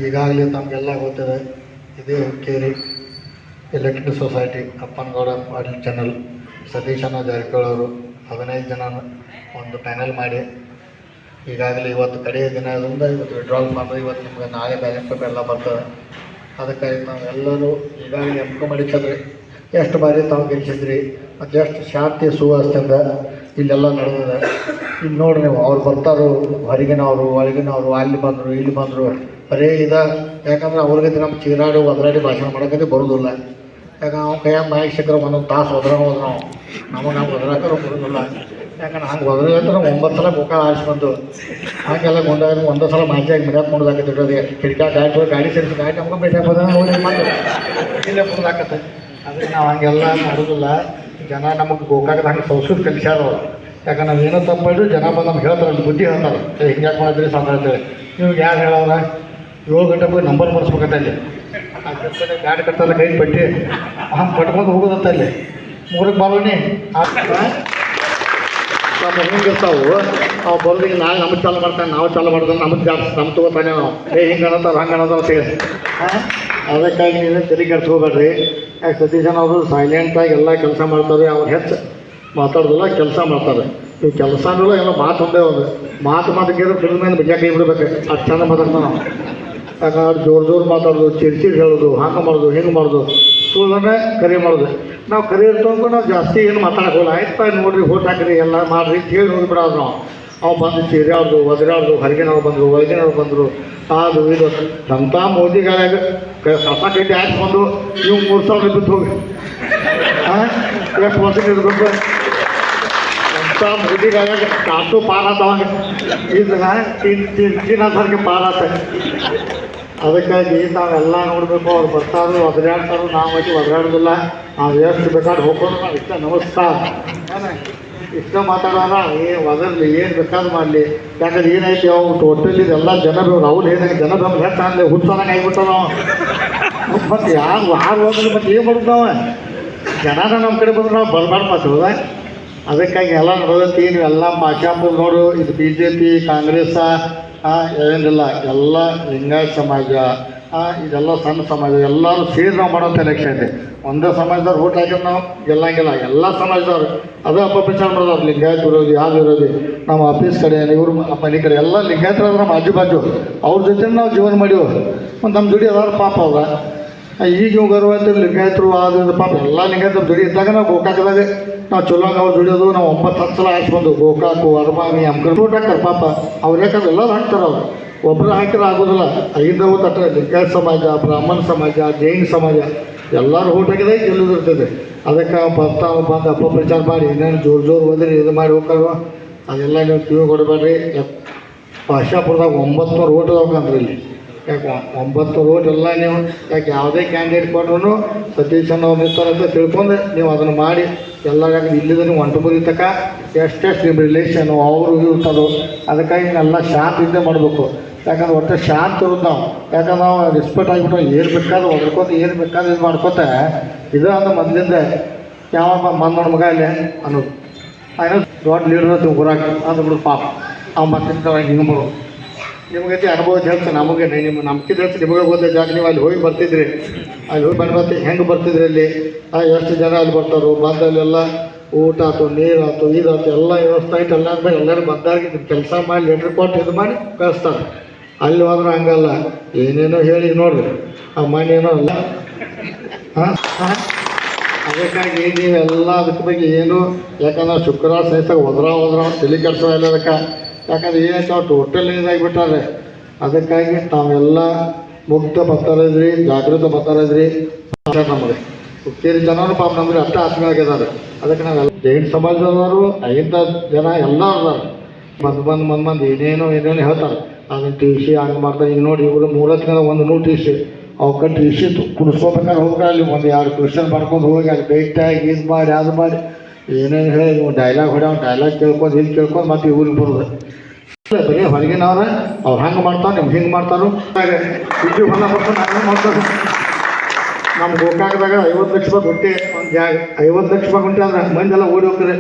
ಈಗಾಗಲೇ ತಮಗೆಲ್ಲ ಗೊತ್ತಿದೆ, ಇದೇ Hukkeri electric society Appanagouda Patil channel ಸತೀಶಣ್ಣ ಜಾರಕಿಹೊಳಿ ಅವರು 15 ಜನ ಒಂದು ಪ್ಯಾನೆಲ್ ಮಾಡಿ ಈಗಾಗಲೇ ಇವತ್ತು ಕಡೆಯ ದಿನ ಅದರಿಂದ ಇವತ್ತು ವಿಡ್ರಾಲ್ ಮಾಡಿದ್ರೆ ಇವತ್ತು ನಿಮ್ಗೆ ನಾಳೆ ಬ್ಯಾಲೆನ್ಸ್ ಪೇಪರ್ ಎಲ್ಲ ಬರ್ತದೆ. ಅದಕ್ಕಾಗಿ ನಾವೆಲ್ಲರೂ ಈಗಾಗಲೇ ಎಮ್ಕೊ ಮಾಡಿಸಿದ್ರಿ, ಎಷ್ಟು ಬಾರಿ ತಾವು ಗೆಲ್ಲಿಸಿದ್ರಿ ಮತ್ತು ಎಷ್ಟು ಶಾಂತಿ ಸುವ್ಯವಸ್ಥೆಯಿಂದ ಇಲ್ಲೆಲ್ಲ ನಡೆದಿದೆ. ಇಲ್ಲಿ ನೋಡ್ರಿ ನೀವು, ಅವ್ರು ಬರ್ತಾರೋ ಹೊರಗಿನವರು ಒಳಗಿನವರು, ಅಲ್ಲಿ ಬಂದರು ಇಲ್ಲಿ ಬಂದರು, ಬರೀ ಯಾಕಂದ್ರೆ ಅವ್ರಿಗೆ ನಮ್ಮ ಚೀರಾಡಿ ಒದರಾಡಿ ಭಾಷಣ ಮಾಡೋಕ್ಕೆ ಬರೋದಿಲ್ಲ. ಯಾಕಂದ್ರೆ ಅವ್ನು ಕೈಯಾಗ ಮಾಯಿಗೆ ಸಿಕ್ಕರೆ ಒಂದೊಂದು ತಾಸು ಹೋದ್ರಾಕ ನಾವು ಒದರಾಕರು ಬರೋದಿಲ್ಲ. ಯಾಕಂದ್ರೆ ಹಂಗೆ ಒದರಿ ಅಂದ್ರೆ 9 ಸಲ ಗೋಕಾಳ ಆರಿಸಿ ಬಂದು ಹಾಗೆಲ್ಲ ಗೊಂಡಾಗ ಒಂದೇ ಸಲ ಮಾಹಿತಿಯಾಗಿ ಮಿಡಕ್ಕೆ ನೋಡೋದಾಕತ್ತೆ ಇಡೋದು ಕಿಟಕಿ ಗಾಡಿ ಸೇರಿಸಿ ಗಾಡಿ ನಮ್ಗೆ ಭೇಟಿಯಾಗಿ ಬಂದ ನೋಡಿ ಮಾಡಿ ಇಲ್ಲೇ ಬರೋದಾಕತ್ತೆ. ಅದಕ್ಕೆ ನಾವು ಹಂಗೆಲ್ಲ ಮಾಡೋದಿಲ್ಲ. ಜನ ನಮಗೆ ಗೋಕಾಕದ ಹಂಗೆ ಸೌಸೂರು ಕಲಿಸ್ಯಾರ ಅವರು. ಯಾಕಂದ್ರೆ ನಾವು ಏನೋ ತಪ್ಪು ಮಾಡಿದ್ರು ಜನ ಬಂದು ನಮ್ಗೆ ಹೇಳ್ತಾರೆ, ಬುದ್ಧಿ ಹೇಳ್ತಾರೆ, ಹಿಂಗ್ಯಾಕೆ ಮಾಡಿದ್ರಿ ಸಾಕಾಗ್ತೇವೆ. ನೀವು ಯಾರು ಹೇಳೋರ 7 ಗಂಟೆಗೆ ಹೋಗಿ ನಂಬರ್ ಬರ್ಸ್ಬೇಕಂತ ಅಲ್ಲಿ ಆ ಕೆಲಸನೇ ಗಾಡಿ ಕಟ್ಟಲ್ಲ ಕೈ ಪಟ್ಟಿ ಹಂಗೆ ಕಟ್ಕೊಂಡು ಹೋಗೋದಂತ ಅಲ್ಲಿ 3ಕ್ಕೆ ಬಾರೋಣಿ ನಮ್ಮ ಹಿಂಗಿರ್ತಾವು. ಅವು ಬರೋದಿಗೆ ನಾಳೆ ನಮಗೆ ಚಾಲು ಮಾಡ್ತಾನೆ, ನಾವು ಚಾಲು ಮಾಡ್ತಾನೆ, ನಮಗೆ ಜಾಸ್ತಿ ನಮ್ಮ ತಗೋತಾನೆ ನಾವು ಹಿಂಗೆ ಅನ್ನೋತಾರ ಹಂಗೆ ಅನ್ನೋದು ಅಂತೇಳಿ. ಅದಕ್ಕಾಗಿ ನೀವು ತಲೆ ಕೆಡ್ಸ್ಕೋಬೇಡ್ರಿ. ಯಾಕೆ ಸತೀಶಣ್ಣ ಅವರು ಸೈಲೆಂಟಾಗಿ ಎಲ್ಲ ಕೆಲಸ ಮಾಡ್ತಾರೆ. ಅವ್ರು ಹೆಚ್ಚು ಮಾತಾಡೋದಿಲ್ಲ, ಕೆಲಸ ಮಾಡ್ತಾರೆ. ಈ ಕೆಲಸ ಅನ್ನೋಲ್ಲ ಏನೋ ಮಾತು ಒಂದೇ ಒಂದು ಮಾತು ಫಿಲ್ಮ್ ಮೇಲೆ ಬಿಜಾ ಕೈ ಬಿಡ್ಬೇಕು. ಅದು ಚಂದ ಮಾತಾಡ್ತಾನೆ ನಾವು. ಯಾಕಂದ್ರೆ ಜೋರು ಮಾತಾಡೋದು, ಚಿರ್ಚಿರ್ ಹೇಳೋದು, ಹಂಗೆ ಮಾಡೋದು ಹಿಂಗೆ ಮಾಡೋದು, ಸುಳ್ಳನ್ನೇ ಕರಿ ಮಾಡೋದು. ನಾವು ಕರಿ ಇರ್ತಂದ್ರೆ ನಾವು ಜಾಸ್ತಿ ಏನು ಮಾತಾಡೋಲ್ಲ. ಆಯ್ತು ನೋಡಿರಿ ಓಟ್ ಹಾಕಿರಿ ಎಲ್ಲ ಮಾಡಿರಿ ಅಂತ ಹೇಳಿ ಹೋಗಿಬಿಡೋದು ನಾವು. ಅವು ಬಂದು ಚೀರ್ಯಾಡ್ದು ಒದರಾಡ್ದು, ಹೊರಗಿನವ್ರು ಬಂದರು ಒಳಗಿನವ್ರು ಬಂದರು, ಅದು ಇದು ಅಂಥ ಮೋದಿಗಾಗ ಕಸ ಕಡ್ಡಿ ಹಾಕಿ ಬಂದು ನೀವು 3,000 ಬಿಟ್ಟು ಹೋಗಿ ಎಷ್ಟು ವರ್ಷಕ್ಕೆ ಇರಬೇಕು ಅಂಥ ಮೋದಿಗಾಗ ಕಾಸು ಪಾರಾತವಾಗ ಇದನ್ನ ತಿನ್ನೋದಕ್ಕೆ ಪಾರಾತ. ಅದಕ್ಕಾಗಿ ನಾವೆಲ್ಲ ನೋಡಬೇಕು. ಅವ್ರು ಬರ್ತಾರೋ ಒದರಾಡ್ತಾರೋ, ನಾವು ಹೋಗಿ ಒದರಾಡೋದಿಲ್ಲ. ನಾವು ಎಷ್ಟು ಬೇಕಾದ್ರೆ ಹೋಗೋದು ನಾವು ಇಷ್ಟ ನಮಸ್ಕಾರ ಇಷ್ಟ ಮಾತಾಡೋಣ. ಏನು ಒದರಲಿ ಏನು ಬೇಕಾದ್ರೂ ಮಾಡಲಿ. ಯಾಕಂದ್ರೆ ಏನೈತಿ ಅವು ಟೋಟಲ್ ಇದೆಲ್ಲ ಜನರು ರಾಹುಲ್ ಹೇಳಿದಾಗ ಜನ ಬಂದು ಹೆಚ್ಚು ಆಗಲಿ ಹುಡ್ಸೋದಂಗೆ ಆಗಿಬಿಟ್ಟವ. ಮತ್ತು ಯಾರು ಹೋದ್ರೆ ಮತ್ತು ಏನು ಮಾಡೋದು ನಾವು ಜನನ ನಮ್ಮ ಕಡೆ ಬಂದ್ರೆ ನಾವು ಬರಬಾರ್ದು ಮಾತಾಡೋದ. ಅದಕ್ಕಾಗಿ ಎಲ್ಲ ನೋಡೋದಕ್ಕೆ ನೀವೆಲ್ಲ ಮಾಚಾಪುರ ನೋಡು, ಇದು BJP ಕಾಂಗ್ರೆಸ್ ಏನಿಲ್ಲ, ಎಲ್ಲ ಲಿಂಗಾಯತ ಸಮಾಜ ಇದೆಲ್ಲ ಸಣ್ಣ ಸಮಾಜ ಎಲ್ಲರೂ ಸೇರಿ ನಾವು ಮಾಡೋಂಥ ಎಲೆಕ್ಷನ್ ಇದೆ. ಒಂದೇ ಸಮಾಜದವ್ರು ಓಟ್ ಹಾಕಿದ್ರೆ ನಾವು ಗೆಲ್ಲಂಗಿಲ್ಲ. ಎಲ್ಲ ಸಮಾಜದವ್ರು ಅದೇ ಅಪಪ್ರಚಾರ ಮಾಡೋದವ್ರು, ಲಿಂಗಾಯತ ವಿರೋಧಿ ಯಾವ್ದು ವಿರೋಧಿ. ನಮ್ಮ ಆಫೀಸ್ ಕಡೆ ಇವರು ಮನೆ ಕಡೆ ಎಲ್ಲ ಲಿಂಗಾಯತರ ನಮ್ಮ ಬಾಜು ಅವ್ರ ಜೊತೆ ನಾವು ಜೀವನ ಮಾಡೀವಿ. ಮತ್ತು ನಮ್ಮ ದುಡಿ ಅದಾರ ಪಾಪ ಅವ್ರ ಈಗ ಇವು ಗರ್ವಂತ ಲಿಂಗಾಯತರು ಆದ್ರಿಂದ ಪಾಪ ಎಲ್ಲ ಲಿಂಗಾಯತರ ದುಡಿ ಇದ್ದಾಗ ನಾವು ಗೋಕಾಕದಾಗ ನಾವು ಚಲೋ ಅವ್ರು ದುಡಿಯೋದು. ನಾವು 9-10 ಸಲ ಹಾಕ್ಸ್ಬಂದು ಗೋಕಾಕು ಅರಮಾನಿ ಅಮ್ಕರ್ ಓಟ್ ಹಾಕ್ತಾರೆ ಪಾಪ. ಅವ್ರು ಯಾಕಂದ್ರೆ ಎಲ್ಲರೂ ಹಾಕ್ತಾರೆ. ಅವ್ರು ಒಬ್ಬರು ಹಾಕಿದ್ರೆ ಆಗೋದಿಲ್ಲ. 5 ತಟ್ಟ ಲಿಂಗಾಯತ ಸಮಾಜ, ಬ್ರಾಹ್ಮಣ ಸಮಾಜ, ಜೈನ ಸಮಾಜ ಎಲ್ಲರೂ ಓಟ್ ಹಾಕಿದಾಗ ಗೆಲ್ಲುದಿರ್ತದೆ. ಅದಕ್ಕೆ ಬಂದು ಅಪಪ್ರಚಾರ ಮಾಡಿ ಏನೇನು ಜೋರು ಹೋದ್ರೆ ಇದು ಮಾಡಿ ಹೋಗ್ತಾರೋ ಅದೆಲ್ಲ ನೀವು ಕಿವಿ ಕೊಡಬೇಡ್ರಿ. ಭಾಷಾಪುರದಾಗ 900 ಓಟ್ ಅದಾವಂದ್ರೆ ಇಲ್ಲಿ. ಯಾಕೆ 900 ಓಟ್ ಎಲ್ಲ ನೀವು ಯಾಕೆ ಯಾವುದೇ ಕ್ಯಾಂಡಿಡೇಟ್ ಕೊಟ್ರು ಸತೀಶಣ್ಣ ಅವ್ರು ಇರ್ತಾರಂತ ತಿಳ್ಕೊಂಡು ನೀವು ಅದನ್ನು ಮಾಡಿ ಎಲ್ಲ. ಯಾಕಂದ್ರೆ ಇಲ್ಲಿಂದ ನೀವು 1-3 ತನಕ ಎಷ್ಟೆಷ್ಟು ನಿಮ್ಮ ರಿಲೇಷನು ಅವರು ಇರ್ತಾರೋ. ಅದಕ್ಕಾಗಿ ಎಲ್ಲ ಶಾಂತಿಯಿಂದ ಮಾಡಬೇಕು. ಯಾಕಂದ್ರೆ ಒಟ್ಟು ಶಾಂತ ಇರೋದು ನಾವು. ಯಾಕಂದ್ರೆ ನಾವು ರೆಸ್ಪೆಕ್ಟ್ ಆಗಿಬಿಟ್ಟು ಏನು ಬೇಕಾದ್ರೂ ಹೊಡ್ಕೋತ ಏನು ಬೇಕಾದ್ರೂ ಇದು ಮಾಡ್ಕೋತ ಇದು ಅಂದ್ರೆ ಮೊದಲಿಂದ ಯಾವ ಮಂದೋಣ ಮಗ ಇಲ್ಲಿ ಅನ್ನೋದು ಏನೋ ದೊಡ್ಡ ಲೀಡರ್ ಊರಾಗ ಅಂದ್ಬಿಡು ಪಾಪ ಅವ್ ಮತ್ತೆ ಹಿಂಗೆ ಬರೋ ನಿಮಗೈತಿ ಅನುಭವ ಹೇಳ್ತು. ನಮಗೆ ನಿಮ್ಮ ನಂಬಿಕೆ ಹೇಳ್ತು, ನಿಮಗೆ ಗೊತ್ತೇ ಜಾಗ. ನೀವು ಅಲ್ಲಿ ಹೋಗಿ ಬರ್ತಿದ್ರಿ, ಅಲ್ಲಿ ಹೋಗಿ ಬಂದು ಹೆಂಗೆ ಬರ್ತಿದ್ರಿ ಅಲ್ಲಿ ಎಷ್ಟು ಜನ ಅಲ್ಲಿ ಬರ್ತಾರೋ ಬಂದಲ್ಲೆಲ್ಲ ಊಟ ಆಯ್ತು, ನೀರು ಆಯ್ತು, ಇದಾಯ್ತು, ಎಲ್ಲ ವ್ಯವಸ್ಥೆ ಆಯ್ತು. ಎಲ್ಲರೂ ಬಂದಾಗಿ ಕೆಲಸ ಮಾಡಿ ಲೆಟ್ರ್ ಕೊಟ್ಟು ಇದು ಮಾಡಿ ಕಳಿಸ್ತಾರೆ. ಅಲ್ಲಿ ಹೋದ್ರೆ ಹಂಗಲ್ಲ, ಏನೇನೋ ಹೇಳಿ ನೋಡ್ರಿ ಆ ಮನೇನೋ ಅಲ್ಲ. ಅದಕ್ಕಾಗಿ ನೀವೆಲ್ಲ ಅದಕ್ಕೆ ಬಗ್ಗೆ ಏನು ಯಾಕಂದ್ರೆ ಶುಕ್ರವಾರ ಸಹಿತ ಹೋದ್ರ ತಲೆ ಕೆಲಸ ಇಲ್ಲ. ಅದಕ್ಕೆ ಯಾಕಂದ್ರೆ ಏನಾಯ್ತು ಅವ್ರು ಟೋಟಲ್ ಇದಾಗಿಬಿಟ್ಟಾರೆ. ಅದಕ್ಕಾಗಿ ತಾವೆಲ್ಲ ಮುಕ್ತ ಬರ್ತಾರಿದ್ರಿ, ಜಾಗೃತ ಬರ್ತಾರಿದ್ರಿ. ನಮಗೆ ಹುಕ್ಕೇರಿ ಜನರು ಪಾಪ ನಮ್ಗೆ ಅಷ್ಟ ಆತ್ಮೀಯ ಆಗಿದ್ದಾರೆ. ಅದಕ್ಕೆ ನಾವೆಲ್ಲ ಜೈನ ಸಮಾಜದವರು 5 ಜನ ಎಲ್ಲ ಅದಾರೆ. ಬಂದು ಏನೇನೋ ಹೇಳ್ತಾರೆ. ಅದನ್ನು TC ಹಂಗೆ ಮಾಡ್ತಾರೆ. ಈಗ ನೋಡಿ ಇವರು 3 ದಿನ ಒಂದು 100 TC ಅವ್ಕ TC ಕುಡಿಸ್ಕೋಬೇಕಾದ್ರೆ ಹೋಗ್ತಾರೆ. ಅಲ್ಲಿ 1-2 ಕ್ವಶನ್ ಮಾಡ್ಕೊಂಡು ಹೋಗಿ ಅಲ್ಲಿ ಭೇಟಿಯಾಗಿ ಇದು ಮಾಡಿ ಅದು ಮಾಡಿ ಏನೇನು ಹೇಳಿ ಡೈಲಾಗ್ ಹೊಡ್ಯಾವ ಡೈಲಾಗ್ ಕೇಳ್ಕೊಂಡು ಇಲ್ಲಿ ಕೇಳ್ಕೊಂಡು ಮತ್ತೆ ಇವ್ರಿಗೆ ಬರೋದು. ಬರೀ ಹೊರಗಿನವ್ರ ಅವ್ರು ಹಂಗೆ ಮಾಡ್ತಾರೆ, ನಿಮ್ಗೆ ಹಿಂಗೆ ಮಾಡ್ತಾರೋ. ಇಲ್ಲಿ ಹೊಲ ಬರ್ತಾರೆ ಹಂಗೆ ಮಾಡ್ತಾರೆ. ನಮ್ಮ ಗೋಕಾಕದಾಗ 50 ಲಕ್ಷ ರೂಪಾಯಿ ಕೊಟ್ಟು ಒಂದು ಜಾಗ 50 ಲಕ್ಷ ರೂಪಾಯಿ ಕೊಟ್ಟು ಅಂದ್ರೆ ಮಂದೆಲ್ಲ ಓಡಿ ಹೋಗ್ತಾರೆ.